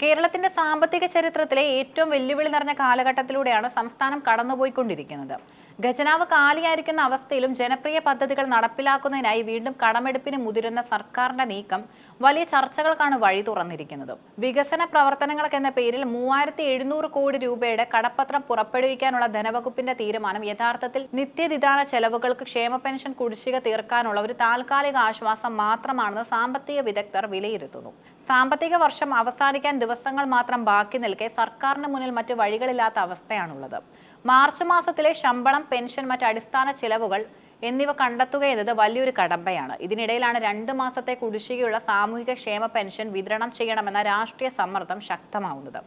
കേരളത്തിന്റെ സാമ്പത്തിക ചരിത്രത്തിലെ ഏറ്റവും വെല്ലുവിളി നിറഞ്ഞ കാലഘട്ടത്തിലൂടെയാണ് സംസ്ഥാനം കടന്നുപോയിക്കൊണ്ടിരിക്കുന്നത്. ഖജനാവ് കാലിയായിരിക്കുന്ന അവസ്ഥയിലും ജനപ്രിയ പദ്ധതികൾ നടപ്പിലാക്കുന്നതിനായി വീണ്ടും കടമെടുപ്പിന് മുതിരുന്ന സർക്കാരിന്റെ നീക്കം വലിയ ചർച്ചകൾക്കാണ് വഴി തുറന്നിരിക്കുന്നത്. വികസന പ്രവർത്തനങ്ങൾക്ക് എന്ന പേരിൽ 3700 കോടി രൂപയുടെ കടപ്പത്രം പുറപ്പെടുവിക്കാനുള്ള ധനവകുപ്പിന്റെ തീരുമാനം യഥാർത്ഥത്തിൽ നിത്യനിദാന ചെലവുകൾക്ക് ക്ഷേമ പെൻഷൻ കുടിശ്ശിക തീർക്കാനുള്ള ഒരു താൽക്കാലിക ആശ്വാസം മാത്രമാണെന്ന് സാമ്പത്തിക വിദഗ്ധർ വിലയിരുത്തുന്നു. സാമ്പത്തിക വർഷം അവസാനിക്കാൻ ദിവസങ്ങൾ മാത്രം ബാക്കി നിൽക്കെ സർക്കാരിന് മുന്നിൽ മറ്റു വഴികളില്ലാത്ത അവസ്ഥയാണുള്ളത്. മാർച്ച് മാസത്തിലെ ശമ്പളം, പെൻഷൻ, മറ്റ് അടിസ്ഥാന ചിലവുകൾ എന്നിവ കണ്ടെത്തുക എന്നത് വലിയൊരു കടമ്പയാണ്. ഇതിനിടയിലാണ് 2 മാസത്തെ കുടിശ്ശികയുള്ള സാമൂഹിക ക്ഷേമ പെൻഷൻ വിതരണം ചെയ്യണമെന്ന രാഷ്ട്രീയ സമ്മർദ്ദം ശക്തമാവുന്നത്.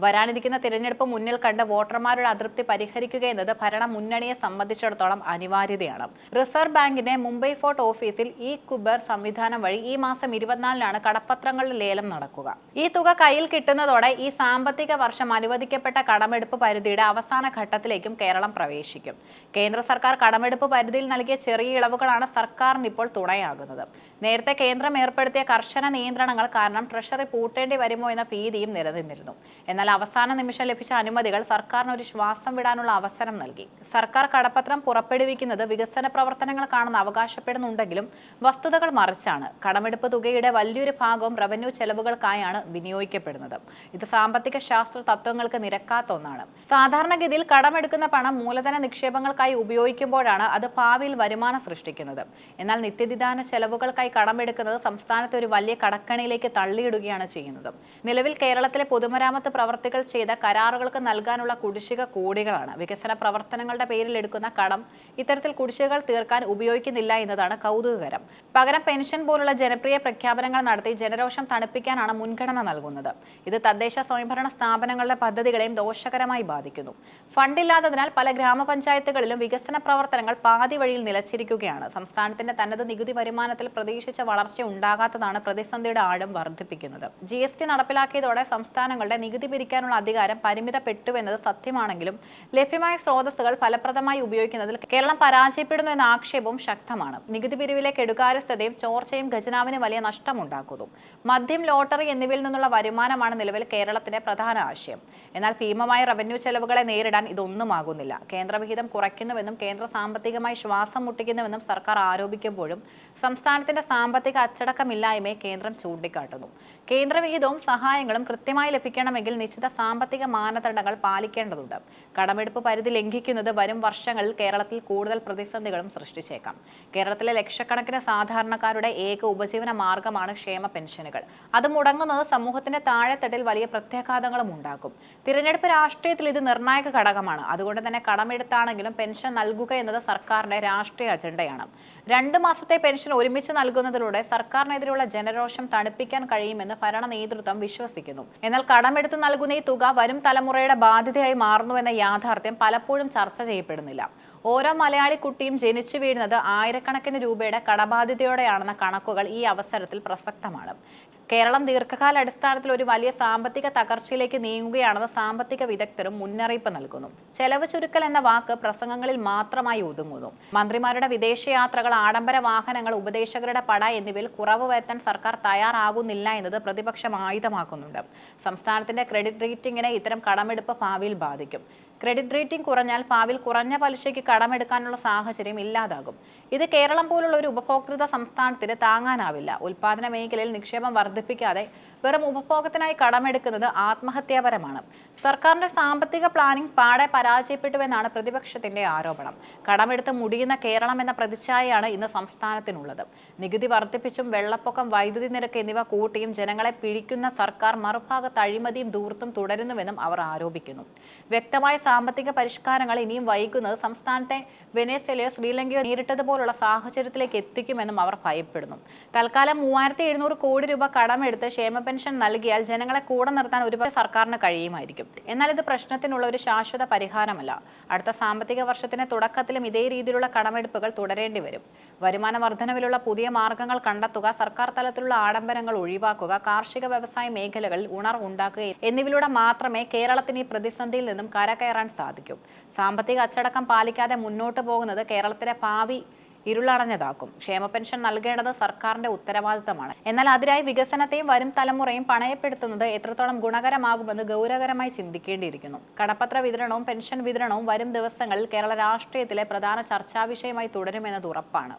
വരാനിരിക്കുന്ന തിരഞ്ഞെടുപ്പ് മുന്നിൽ കണ്ട് വോട്ടർമാരുടെ അതൃപ്തി പരിഹരിക്കുക എന്നത് ഭരണ മുന്നണിയെ സംബന്ധിച്ചിടത്തോളം അനിവാര്യതയാണ്. റിസർവ് ബാങ്കിന്റെ മുംബൈ ഫോർട്ട് ഓഫീസിൽ കുബർ സംവിധാനം വഴി ഈ മാസം 24-നാണ് കടപ്പത്രങ്ങളുടെ ലേലം നടക്കുക. ഈ തുക കയ്യിൽ കിട്ടുന്നതോടെ ഈ സാമ്പത്തിക വർഷം അനുവദിക്കപ്പെട്ട കടമെടുപ്പ് പരിധിയുടെ അവസാന ഘട്ടത്തിലേക്കും കേരളം പ്രവേശിക്കും. കേന്ദ്ര സർക്കാർ കടമെടുപ്പ് പരിധിയിൽ നൽകിയ ചെറിയ ഇളവുകളാണ് സർക്കാരിന് ഇപ്പോൾ തുണയാകുന്നത്. നേരത്തെ കേന്ദ്രം ഏർപ്പെടുത്തിയ കർശന നിയന്ത്രണങ്ങൾ കാരണം ട്രഷറി പൂട്ടേണ്ടി വരുമോ എന്ന ഭീതിയും നിലനിന്നിരുന്നു. എന്നാൽ അവസാന നിമിഷം ലഭിച്ച അനുമതികൾ സർക്കാരിന് ഒരു ശ്വാസം വിടാനുള്ള അവസരം നൽകി. സർക്കാർ കടപ്പത്രം പുറപ്പെടുവിക്കുന്നത് വികസന പ്രവർത്തനങ്ങൾക്കാണെന്ന് അവകാശപ്പെടുന്നുണ്ടെങ്കിലും വസ്തുതകൾ മറിച്ചാണ്. കടമെടുപ്പ് തുകയുടെ വലിയൊരു ഭാഗവും റവന്യൂ ചെലവുകൾക്കായാണ് വിനിയോഗിക്കപ്പെടുന്നത്. ഇത് സാമ്പത്തിക ശാസ്ത്ര തത്വങ്ങൾക്ക് നിരക്കാത്ത ഒന്നാണ്. സാധാരണഗതിയിൽ കടമെടുക്കുന്ന പണം മൂലധന നിക്ഷേപങ്ങൾക്കായി ഉപയോഗിക്കുമ്പോഴാണ് അത് ഭാവിയിൽ വരുമാനം സൃഷ്ടിക്കുന്നത്. എന്നാൽ നിത്യനിദാന ചെലവുകൾക്കായി കടമെടുക്കുന്നത് സംസ്ഥാനത്തെ ഒരു വലിയ കടക്കണിയിലേക്ക് തള്ളിയിടുകയാണ് ചെയ്യുന്നത്. നിലവിൽ കേരളത്തിലെ പൊതുമരാമത്ത് പ്രവർത്തികൾ ചെയ്ത കരാറുകൾക്ക് നൽകാനുള്ള കുടിശ്ശിക കോടികളാണ്. വികസന പ്രവർത്തനങ്ങളുടെ പേരിൽ എടുക്കുന്ന കടം ഇത്തരത്തിൽ കുടിശ്ശികകൾ തീർക്കാൻ ഉപയോഗിക്കുന്നില്ല എന്നതാണ് കൗതുകകരം. പകരം പെൻഷൻ പോലുള്ള ജനപ്രിയ പ്രഖ്യാപനങ്ങൾ നടത്തി ജനരോഷം തണുപ്പിക്കാനാണ് മുൻഗണന നൽകുന്നത്. ഇത് തദ്ദേശ സ്വയംഭരണ സ്ഥാപനങ്ങളുടെ പദ്ധതികളെയും ദോഷകരമായി ബാധിക്കുന്നു. ഫണ്ടില്ലാത്തതിനാൽ പല ഗ്രാമപഞ്ചായത്തുകളിലും വികസന പ്രവർത്തനങ്ങൾ പാതി വഴിയിൽ നിലച്ചിരിക്കുകയാണ്. സംസ്ഥാനത്തിന്റെ തനത് നികുതി വരുമാനത്തിൽ പ്രതീക്ഷിച്ച വളർച്ച ഉണ്ടാകാത്തതാണ് പ്രതിസന്ധിയുടെ ആഴം വർദ്ധിപ്പിക്കുന്നത്. GST നടപ്പിലാക്കിയതോടെ സംസ്ഥാനങ്ങളുടെ നികുതി പിരിക്കാനുള്ള അധികാരം പരിമിതപ്പെട്ടുവെന്നത് സത്യമാണെങ്കിലും ലഭ്യമായ സ്രോതസ്സുകൾ ഫലപ്രദമായി ഉപയോഗിക്കുന്നതിൽ കേരളം പരാജയപ്പെടുന്നു എന്ന ആക്ഷേപവും ശക്തമാണ്. നികുതി പിരിവിലെ കെടുകാര്യസ്ഥതയും ചോർച്ചയും ഖജനാവിന് വലിയ നഷ്ടമുണ്ടാക്കുന്നു. മദ്യം, ലോട്ടറി എന്നിവയിൽ നിന്നുള്ള വരുമാനമാണ് നിലവിൽ കേരളത്തിന്റെ പ്രധാന ആശയം. എന്നാൽ ഭീമമായ റവന്യൂ ചെലവുകളെ നേരിടാൻ ഇതൊന്നുമാകുന്നില്ല. കേന്ദ്രവിഹിതം കുറയ്ക്കുന്നുവെന്നും കേന്ദ്ര സാമ്പത്തികമായി ശ്വാസം മുട്ടിക്കുന്നുവെന്നും സർക്കാർ ആരോപിക്കുമ്പോഴും സംസ്ഥാനത്തിന്റെ സാമ്പത്തിക അച്ചടക്കമില്ലായ്മയെ കേന്ദ്രം ചൂണ്ടിക്കാട്ടുന്നു. കേന്ദ്രവിഹിതവും സഹായങ്ങളും കൃത്യമായി ലഭിക്കണമെങ്കിൽ നിശ്ചിത സാമ്പത്തിക മാനദണ്ഡങ്ങൾ പാലിക്കേണ്ടതുണ്ട്. കടമെടുപ്പ് പരിധി ലംഘിക്കുന്നത് വരും വർഷങ്ങളിൽ കേരളത്തിൽ കൂടുതൽ പ്രതിസന്ധികളും സൃഷ്ടിച്ചേക്കാം. കേരളത്തിലെ ലക്ഷക്കണക്കിന് സാധാരണക്കാരുടെ ഏക ഉപജീവന മാർഗമാണ് ക്ഷേമ പെൻഷനുകൾ. അത് മുടങ്ങുന്നത് സമൂഹത്തിന്റെ താഴെത്തട്ടിൽ വലിയ പ്രത്യാഘാതങ്ങളും ഉണ്ടാക്കും. തിരഞ്ഞെടുപ്പ് രാഷ്ട്രീയത്തിൽ ഇത് നിർണായക ഘടകമാണ്. അതുകൊണ്ട് തന്നെ കടമെടുത്താണെങ്കിലും പെൻഷൻ നൽകുക എന്നത് സർക്കാരിന്റെ രാഷ്ട്രീയ അജണ്ടയാണ്. 2 മാസത്തെ പെൻഷൻ ഒരുമിച്ച് നൽകുന്നതിലൂടെ സർക്കാരിനെതിരെയുള്ള ജനരോഷം തണുപ്പിക്കാൻ കഴിയുമെന്ന് ഭരണ നേതൃത്വം വിശ്വസിക്കുന്നു. എന്നാൽ കടമെടുത്ത് നൽകുന്ന ഈ തുക വരും തലമുറയുടെ ബാധ്യതയായി മാറുന്നുവെന്ന യാഥാർത്ഥ്യം പലപ്പോഴും ചർച്ച ചെയ്യപ്പെടുന്നില്ല. ഓരോ മലയാളി കുട്ടിയും ജനിച്ചു വീഴുന്നത് ആയിരക്കണക്കിന് രൂപയുടെ കടബാധ്യതയോടെയാണെന്ന കണക്കുകൾ ഈ അവസരത്തിൽ പ്രസക്തമാണ്. കേരളം ദീർഘകാല അടിസ്ഥാനത്തിൽ ഒരു വലിയ സാമ്പത്തിക തകർച്ചയിലേക്ക് നീങ്ങുകയാണെന്ന് സാമ്പത്തിക വിദഗ്ധരും മുന്നറിയിപ്പ് നൽകുന്നു. ചെലവ് ചുരുക്കൽ എന്ന വാക്ക് പ്രസംഗങ്ങളിൽ മാത്രമായി ഒതുങ്ങുന്നു. മന്ത്രിമാരുടെ വിദേശയാത്രകൾ, ആഡംബര വാഹനങ്ങൾ, ഉപദേശകരുടെ പട എന്നിവയിൽ കുറവ് വരുത്താൻ സർക്കാർ തയ്യാറാകുന്നില്ല എന്നത് പ്രതിപക്ഷം ആയുധമാക്കുന്നുണ്ട്. സംസ്ഥാനത്തിന്റെ ക്രെഡിറ്റ് റേറ്റിംഗിനെ ഇത്തരം കടമെടുപ്പ് ഭാവിയിൽ ബാധിക്കും. ക്രെഡിറ്റ് റേറ്റിംഗ് കുറഞ്ഞാൽ ഭാവിയിൽ കുറഞ്ഞ പലിശയ്ക്ക് കടമെടുക്കാനുള്ള സാഹചര്യം ഇല്ലാതാകും. ഇത് കേരളം പോലുള്ള ഒരു ഉപഭോക്തൃ സംസ്ഥാനത്തിന് താങ്ങാനാവില്ല. ഉൽപാദന മേഖലയിൽ നിക്ഷേപം വർദ്ധിപ്പിക്കാതെ വെറും ഉപഭോഗത്തിനായി കടമെടുക്കുന്നത് ആത്മഹത്യാപരമാണ്. സർക്കാരിന്റെ സാമ്പത്തിക പ്ലാനിംഗ് പാടെ പരാജയപ്പെട്ടുവെന്നാണ് പ്രതിപക്ഷത്തിന്റെ ആരോപണം. കടമെടുത്ത് മുടിയുന്ന കേരളം എന്ന പ്രതിച്ഛായയാണ് ഇന്ന് സംസ്ഥാനത്തിനുള്ളത്. നികുതി വർദ്ധിപ്പിച്ചും വെള്ളപ്പൊക്കം, വൈദ്യുതി നിരക്ക് എന്നിവ കൂട്ടിയും ജനങ്ങളെ പിഴിക്കുന്ന സർക്കാർ മറുഭാഗത്ത് അഴിമതിയും ധൂർത്തും തുടരുന്നുവെന്നും അവർ ആരോപിക്കുന്നു. വ്യക്തമായ സാമ്പത്തിക പരിഷ്കാരങ്ങൾ ഇനിയും വൈകുന്നത് സംസ്ഥാനത്തെ വെനസ്വേലയോ ശ്രീലങ്കയോ നേരിട്ടതുപോലുള്ള സാഹചര്യത്തിലേക്ക് എത്തിക്കുമെന്നും അവർ ഭയപ്പെടുന്നു. തൽക്കാലം 3700 കോടി രൂപ കടമെടുത്ത് ക്ഷേമ പെൻഷൻ നൽകിയാൽ ജനങ്ങളെ കൂടെ നിർത്താൻ ഒരുപാട് സർക്കാരിന് കഴിയുമായിരിക്കും. എന്നാൽ ഇത് പ്രശ്നത്തിനുള്ള ഒരു ശാശ്വത പരിഹാരമല്ല. അടുത്ത സാമ്പത്തിക വർഷത്തിന്റെ തുടക്കത്തിലും ഇതേ രീതിയിലുള്ള കടമെടുപ്പുകൾ തുടരേണ്ടി വരും. വരുമാന വർധനവിലുള്ള പുതിയ മാർഗങ്ങൾ കണ്ടെത്തുക, സർക്കാർ തലത്തിലുള്ള ആഡംബരങ്ങൾ ഒഴിവാക്കുക, കാർഷിക വ്യവസായ മേഖലകളിൽ ഉണർവുണ്ടാക്കുക എന്നിവയിലൂടെ മാത്രമേ കേരളത്തിന് ഈ പ്രതിസന്ധിയിൽ നിന്നും കരകയറാൻ സാധിക്കൂ. സാമ്പത്തിക അച്ചടക്കം പാലിക്കാതെ മുന്നോട്ട് പോകുന്നത് കേരളത്തിന്റെ ഭാവി ഇരുളടഞ്ഞതാക്കും. ക്ഷേമ പെൻഷൻ നൽകേണ്ടത് സർക്കാരിന്റെ ഉത്തരവാദിത്തമാണ്. എന്നാൽ അതിനായി വികസനത്തെയും വരും തലമുറയും പണയപ്പെടുത്തുന്നത് എത്രത്തോളം ഗുണകരമാകുമെന്ന് ഗൗരവകരമായി ചിന്തിക്കേണ്ടിയിരിക്കുന്നു. കടപ്പത്ര വിതരണവും പെൻഷൻ വിതരണവും വരും ദിവസങ്ങളിൽ കേരള രാഷ്ട്രീയത്തിലെ പ്രധാന ചർച്ചാ വിഷയമായി തുടരുമെന്നത് ഉറപ്പാണ്.